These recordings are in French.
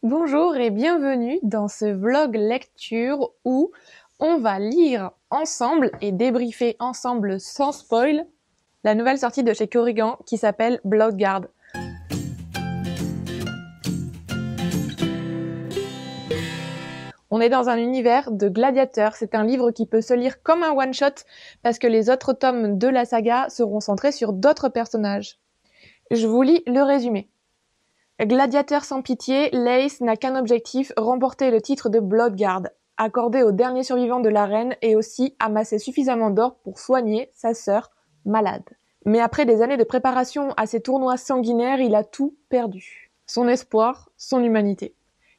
Bonjour et bienvenue dans ce vlog lecture où on va lire ensemble et débriefer ensemble sans spoil la nouvelle sortie de chez Corrigan qui s'appelle Bloodguard. On est dans un univers de gladiateurs, c'est un livre qui peut se lire comme un one-shot parce que les autres tomes de la saga seront centrés sur d'autres personnages. Je vous lis le résumé. Gladiateur sans pitié, Lace n'a qu'un objectif, remporter le titre de Bloodguard, accordé au dernier survivant de la reine et aussi amasser suffisamment d'or pour soigner sa sœur malade. Mais après des années de préparation à ces tournois sanguinaires, il a tout perdu. Son espoir, son humanité.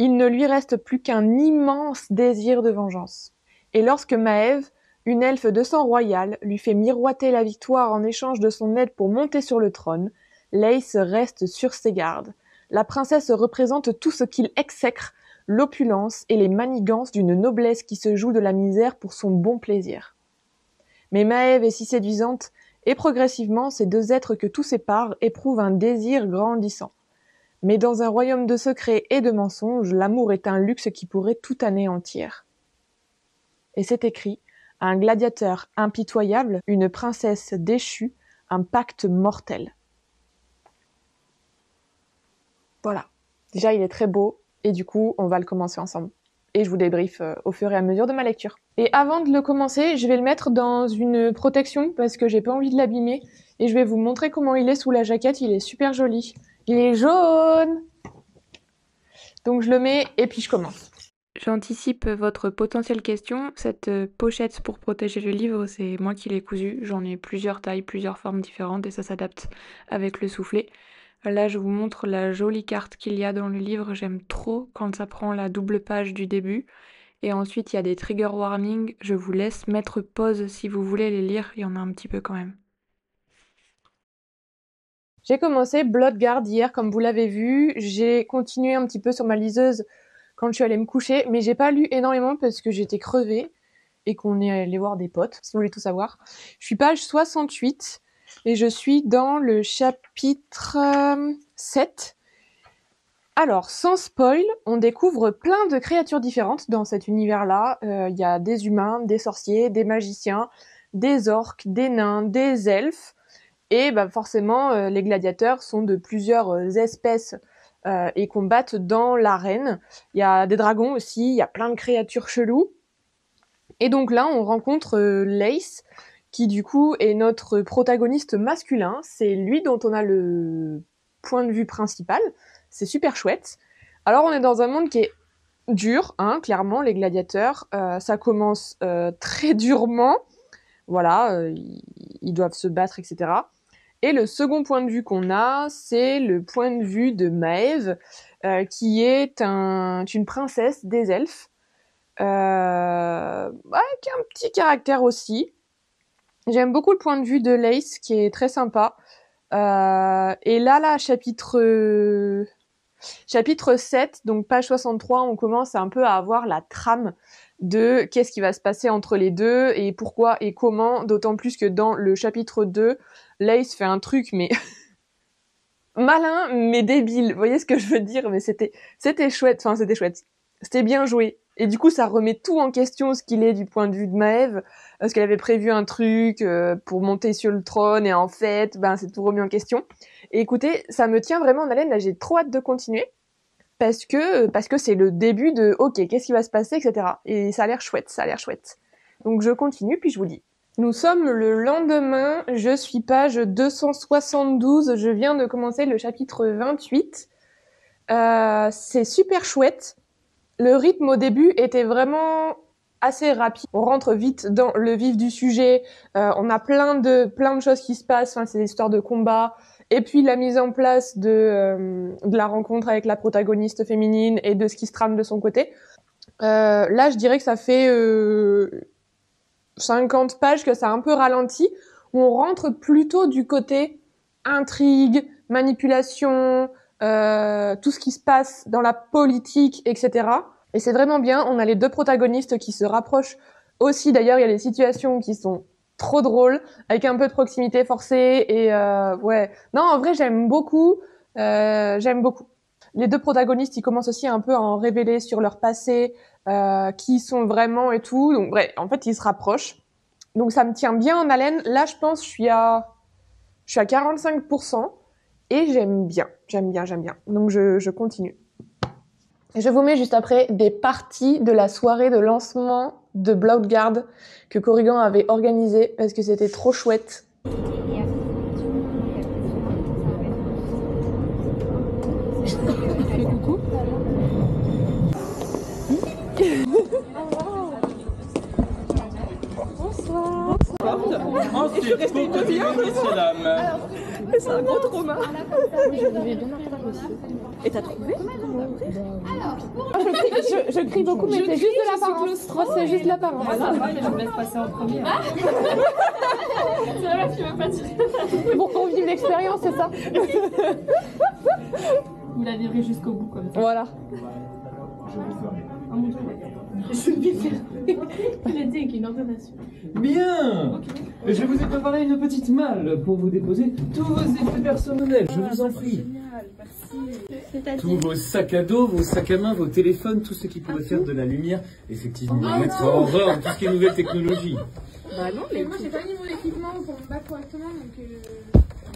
Il ne lui reste plus qu'un immense désir de vengeance. Et lorsque Maeve, une elfe de sang royal, lui fait miroiter la victoire en échange de son aide pour monter sur le trône, Lace reste sur ses gardes. La princesse représente tout ce qu'il exècre, l'opulence et les manigances d'une noblesse qui se joue de la misère pour son bon plaisir. Mais Maeve est si séduisante, et progressivement, ces deux êtres que tout sépare éprouvent un désir grandissant. Mais dans un royaume de secrets et de mensonges, l'amour est un luxe qui pourrait tout anéantir. Et c'est écrit, un gladiateur impitoyable, une princesse déchue, un pacte mortel. Voilà. Déjà, il est très beau, et du coup, on va le commencer ensemble. Et je vous débriefe au fur et à mesure de ma lecture. Et avant de le commencer, je vais le mettre dans une protection, parce que j'ai pas envie de l'abîmer, et je vais vous montrer comment il est sous la jaquette, il est super joli. Il est jaune! Donc je le mets, et puis je commence. J'anticipe votre potentielle question. Cette pochette pour protéger le livre, c'est moi qui l'ai cousue. J'en ai plusieurs tailles, plusieurs formes différentes et ça s'adapte avec le soufflet. Là, je vous montre la jolie carte qu'il y a dans le livre. J'aime trop quand ça prend la double page du début. Et ensuite, il y a des trigger warnings. Je vous laisse mettre pause si vous voulez les lire. Il y en a un petit peu quand même. J'ai commencé Bloodguard hier, comme vous l'avez vu. J'ai continué un petit peu sur ma liseuse quand je suis allée me coucher, mais j'ai pas lu énormément parce que j'étais crevée et qu'on est allé voir des potes, si vous voulez tout savoir. Je suis page 68 et je suis dans le chapitre 7. Alors, sans spoil, on découvre plein de créatures différentes dans cet univers-là. Il y a des humains, des sorciers, des magiciens, des orques, des nains, des elfes. Et bah forcément, les gladiateurs sont de plusieurs espèces et combattent dans l'arène. Il y a des dragons aussi, il y a plein de créatures cheloues. Et donc là, on rencontre Lace, qui du coup est notre protagoniste masculin. C'est lui dont on a le point de vue principal. C'est super chouette. Alors on est dans un monde qui est dur, hein, clairement, les gladiateurs. Ça commence très durement. Voilà, ils doivent se battre, etc. Et le second point de vue qu'on a, c'est le point de vue de Maeve, qui est une princesse des elfes, avec un petit caractère aussi. J'aime beaucoup le point de vue de Lace, qui est très sympa. Et là, chapitre 7, donc page 63, on commence un peu à avoir la trame de qu'est-ce qui va se passer entre les deux et pourquoi et comment, d'autant plus que dans le chapitre 2, Lace fait un truc mais malin mais débile. Vous voyez ce que je veux dire? Mais c'était chouette, enfin c'était chouette. C'était bien joué. Et du coup, ça remet tout en question ce qu'il est du point de vue de Maeve, parce qu'elle avait prévu un truc pour monter sur le trône et en fait, ben c'est tout remis en question. Et écoutez, ça me tient vraiment en haleine, là j'ai trop hâte de continuer parce que c'est le début de OK, qu'est-ce qui va se passer, etc. Et ça a l'air chouette, ça a l'air chouette. Donc je continue, puis je vous dis. Nous sommes le lendemain, je suis page 272, je viens de commencer le chapitre 28. C'est super chouette. Le rythme au début était vraiment assez rapide. On rentre vite dans le vif du sujet. On a plein de choses qui se passent. Enfin, c'est des histoires de combat. Et puis la mise en place de la rencontre avec la protagoniste féminine et de ce qui se trame de son côté. Là, je dirais que ça fait 50 pages que ça a un peu ralenti. On rentre plutôt du côté intrigue, manipulation, tout ce qui se passe dans la politique, etc. Et c'est vraiment bien. On a les deux protagonistes qui se rapprochent aussi. D'ailleurs, il y a des situations qui sont trop drôles, avec un peu de proximité forcée. Et ouais, non, en vrai, j'aime beaucoup. J'aime beaucoup. les deux protagonistes, ils commencent aussi un peu à en révéler sur leur passé, qui ils sont vraiment et tout. Donc bref, en fait, ils se rapprochent. Donc ça me tient bien en haleine. Là, je pense, je suis à 45% et j'aime bien. Donc je continue. Je vous mets juste après des parties de la soirée de lancement de Bloodguard que Corrigan avait organisé parce que c'était trop chouette. Coucou. Bonsoir. Ensuite, je suis restée une cotillard, c'est un gros trauma. Je devais bien en retard aussi. Et t'as trouvé je crie beaucoup, mais c'est juste de l'apparence. Moi, c'est juste l'apparence. Ça va, mais je me laisse passer en premier. C'est vrai, tu veux pas dire. C'est pour qu'on vive l'expérience, c'est ça. Il la livré jusqu'au bout comme ça. Voilà. Oh mon Dieu. Je vais faire. Il a dit avec une ordonnation. Bien. Je vous ai préparé une petite malle pour vous déposer tous vos effets personnels, je vous en prie. Génial, merci. Tous vos sacs à dos, vos sacs à main, vos téléphones, tout ce qui pourrait faire de la lumière, effectivement, mettre en horreur tout ce qui est nouvelle technologie. Bah non, mais moi j'ai pas mis mon équipement pour me battre correctement donc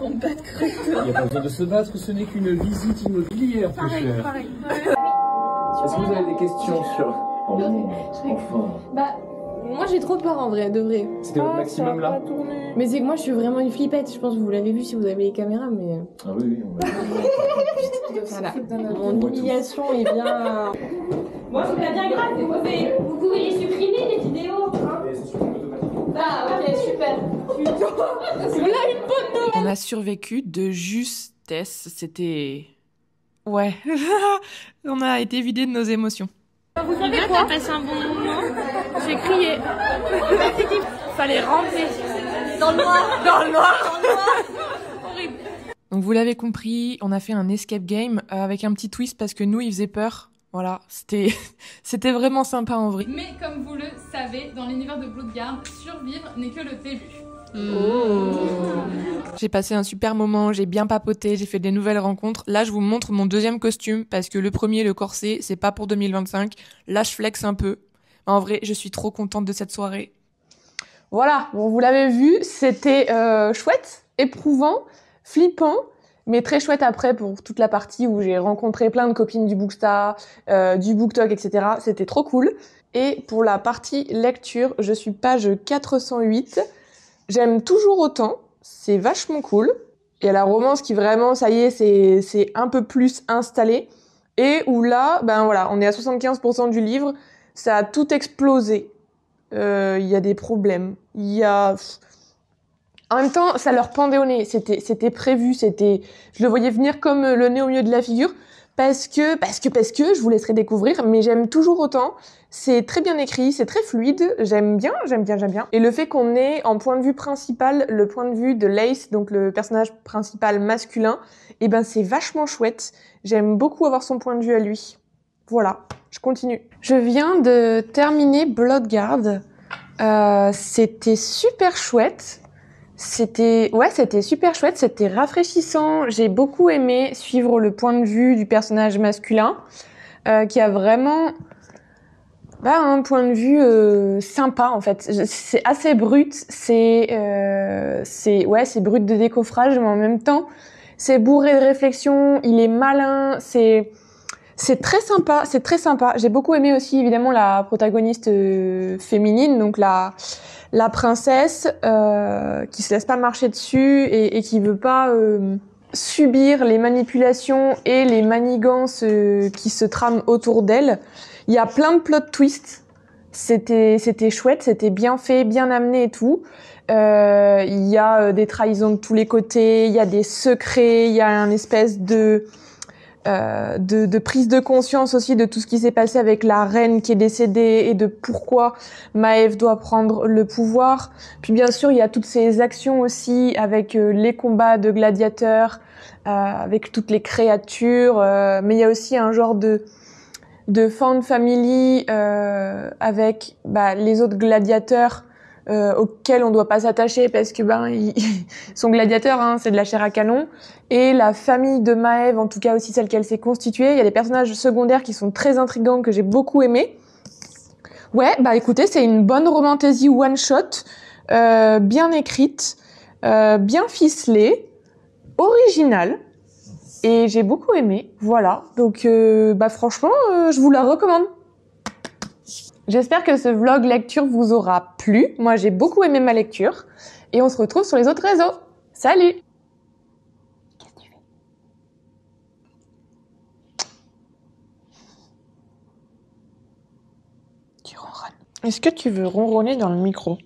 on me batte correctement. Il n'y a pas besoin de se battre, ce n'est qu'une visite immobilière, plus chère. pareil. Est-ce que vous avez des questions sur... Enfin... Bah, moi j'ai trop peur en vrai, de vrai. C'était votre maximum là? Mais c'est que moi je suis vraiment une flippette, je pense que vous l'avez vu si vous avez les caméras, mais... Ah oui, on va... Voilà, mon humiliation est bien... Moi c'est pas bien grave, vous pouvez les supprimer les vidéos. Ah ok super. On a survécu de justesse, c'était... Ouais, on a été vidé de nos émotions. Vous savez quoi? T'as passé un bon moment. J'ai crié. Fallait rentrer. Dans le noir. Dans le noir. Horrible. Donc vous l'avez compris, on a fait un escape game avec un petit twist parce que nous, il faisait peur. Voilà, c'était vraiment sympa en vrai. Mais comme vous le savez, dans l'univers de Bloodguard, survivre n'est que le début. J'ai passé un super moment, j'ai bien papoté, j'ai fait des nouvelles rencontres. Là, je vous montre mon deuxième costume parce que le premier, le corset, c'est pas pour 2025. Là, je flex un peu. En vrai, je suis trop contente de cette soirée. Voilà, bon, vous l'avez vu, c'était chouette, éprouvant, flippant, mais très chouette après pour toute la partie où j'ai rencontré plein de copines du Bookstar, du BookTok, etc. C'était trop cool. Et pour la partie lecture, je suis page 408. J'aime toujours autant, c'est vachement cool. Il y a la romance qui vraiment, ça y est, c'est un peu plus installé. Et où là, ben voilà, on est à 75% du livre, ça a tout explosé. Il y a des problèmes. Il y a... En même temps, ça leur pendait au nez. C'était prévu, je le voyais venir comme le nez au milieu de la figure. Parce que, je vous laisserai découvrir, mais j'aime toujours autant. C'est très bien écrit, c'est très fluide, j'aime bien. Et le fait qu'on ait en point de vue principal le point de vue de Lace, donc le personnage principal masculin, eh ben c'est vachement chouette. J'aime beaucoup avoir son point de vue à lui. Voilà, je continue. Je viens de terminer Bloodguard. C'était super chouette. C'était super chouette, c'était rafraîchissant. J'ai beaucoup aimé suivre le point de vue du personnage masculin, qui a vraiment un point de vue sympa en fait. C'est assez brut, c'est brut de décoffrage, mais en même temps c'est bourré de réflexion. Il est malin, c'est très sympa, c'est très sympa. J'ai beaucoup aimé aussi évidemment la protagoniste féminine, donc la princesse qui se laisse pas marcher dessus et qui veut pas subir les manipulations et les manigances qui se trament autour d'elle. Il y a plein de plot twists. C'était chouette, c'était bien fait, bien amené et tout. Il y a des trahisons de tous les côtés, il y a des secrets, il y a une espèce de prise de conscience aussi de tout ce qui s'est passé avec la reine qui est décédée et de pourquoi Maeve doit prendre le pouvoir. Puis bien sûr, il y a toutes ces actions aussi avec les combats de gladiateurs, avec toutes les créatures, mais il y a aussi un genre de found family avec les autres gladiateurs auxquels on doit pas s'attacher parce que ils sont gladiateurs, hein, c'est de la chair à canon. Et la famille de Maëve, en tout cas aussi celle qu'elle s'est constituée, il y a des personnages secondaires qui sont très intrigants que j'ai beaucoup aimés. Ouais, écoutez, c'est une bonne romantasy one shot, bien écrite, bien ficelée, originale. Et j'ai beaucoup aimé, voilà. Donc, franchement, je vous la recommande. J'espère que ce vlog lecture vous aura plu. Moi, j'ai beaucoup aimé ma lecture. Et on se retrouve sur les autres réseaux. Salut! Qu'est-ce que tu fais? Tu ronronnes. Est-ce que tu veux ronronner dans le micro?